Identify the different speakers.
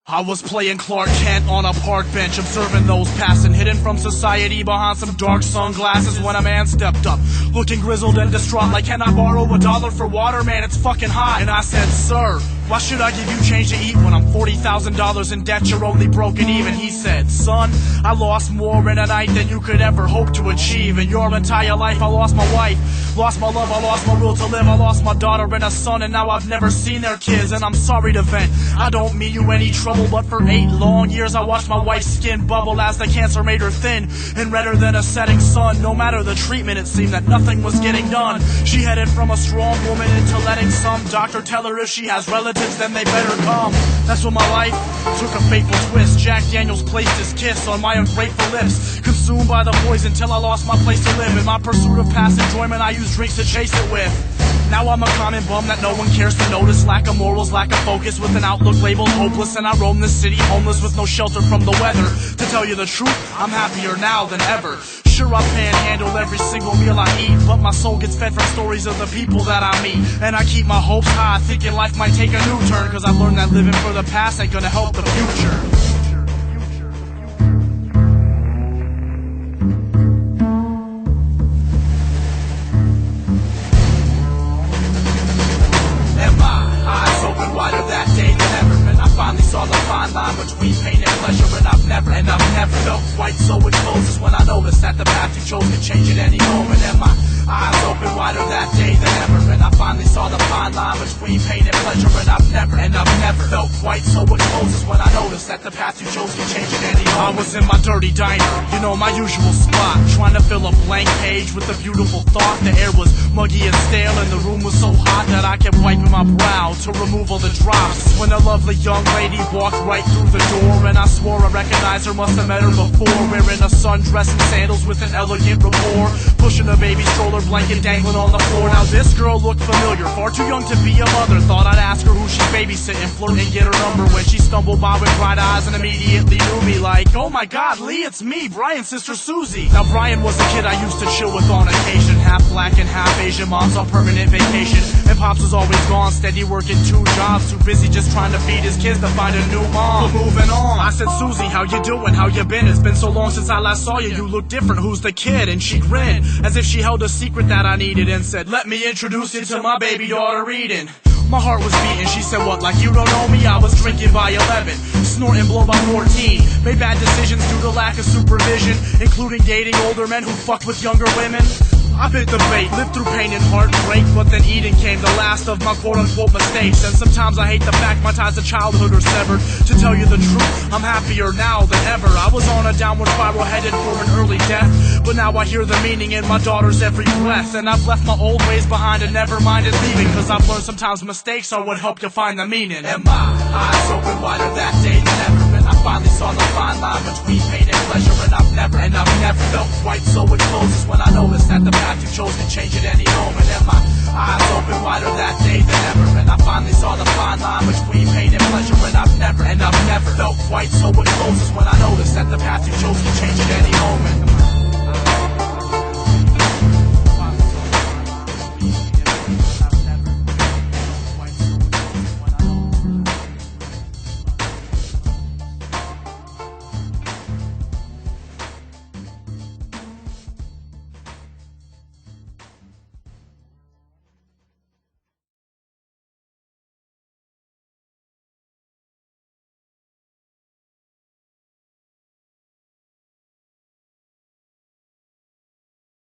Speaker 1: I was playing Clark Kent on a park bench, observing those passing, hidden from society behind some dark sunglasses when a man stepped up, looking grizzled and distraught, like, can I borrow $1 for water, man, it's fucking hot. And I said, sir, why should I give you change to eat when I'm $40,000 in debt, you're only broken even? He said, son, I lost more in a night than you could ever hope to achieve. In your entire life, I lost my wife, lost my love, I lost my will to live, I lost my daughter and a son, and now I've never seen their kids, and I'm sorry to vent. I don't mean you any trouble, but for 8 long years I watched my wife's skin bubble as the cancer made her thin and redder than a setting sun. No matter the treatment, it seemed that nothing was getting done. She headed from a strong woman into letting some doctor tell her if she has relatives, then they better come. That's when my life took a fateful twist. Jack Daniels placed his kiss on my ungrateful lips, consumed by the poison till I lost my place to live. In my pursuit of past enjoyment, I used drinks to chase it with. Now I'm a common bum that no one cares to notice. Lack of morals, lack of focus, with an outlook labeled hopeless. And I roam this city homeless with no shelter from the weather. To tell you the truth, I'm happier now than ever. Sure, I panhandle every single meal I eat, but my soul gets fed from stories of the people that I meet. And I keep my hopes high, thinking life might take a new turn, cause I've learned that living for the past ain't gonna help the future. Wider that day than ever, and I finally saw the fine line between pain and pleasure, and I've never felt quite so exposed as when I noticed that the path you chose could change at any moment. And my eyes open wider that day than ever, and I finally saw the fine line between pain and pleasure, and I've never felt quite so exposed as when I noticed that the path you chose could change at any moment. I was in my dirty diner, you know, my usual spot, trying to fill a blank page with a beautiful thought. The air was muggy and stale, and the room was so hot that I kept wiping my brow to remove all the drops, when a lovely young lady walked right through the door, and I swore I recognized her, must have met her before, wearing a sundress and sandals with an elegant rapport, pushing a baby stroller, blanket dangling on the floor. Now this girl looked familiar, far too young to be a mother. Thought I'd ask her who she's babysitting, flirt and get her number, when she stumbled by with bright eyes and immediately knew me, like, oh my god, Lee, it's me, Brian's sister Susie. Now Brian was a kid I used to chill with on occasion, half black and half Asian, mom's on permanent vacation, and pops was always gone, steady working 2 jobs, too busy just trying to feed his kids to find a new mom. But moving on, I said, Susie, how you doing, how you been? It's been so long since I last saw you, you look different, who's the kid? And she grinned, as if she held a secret that I needed, and said, let me introduce you to my baby daughter Eden. My heart was beating, she said, what, like you don't know me? I was drinking by 11, snorting blow by 14, made bad decisions due to lack of supervision, including dating older men who fucked with younger women. I bit the bait, lived through pain and heartbreak, but then Eden came, the last of my quote-unquote mistakes. And sometimes I hate the fact my ties to childhood are severed. To tell you the truth, I'm happier now than ever. I was on a downward spiral headed for an early death, but now I hear the meaning in my daughter's every breath. And I've left my old ways behind and never minded leaving, cause I've learned sometimes mistakes are what help you find the meaning. And my eyes open wider that day than ever, and I finally saw the fine line between pain and pleasure, and I've never felt quite so exposed as when I noticed that the path you chose to change at any moment. And my eyes open wider that day than ever, and I finally saw the fine line between pain and pleasure, and I've never felt quite so exposed as when I noticed that the path you chose to change at any moment.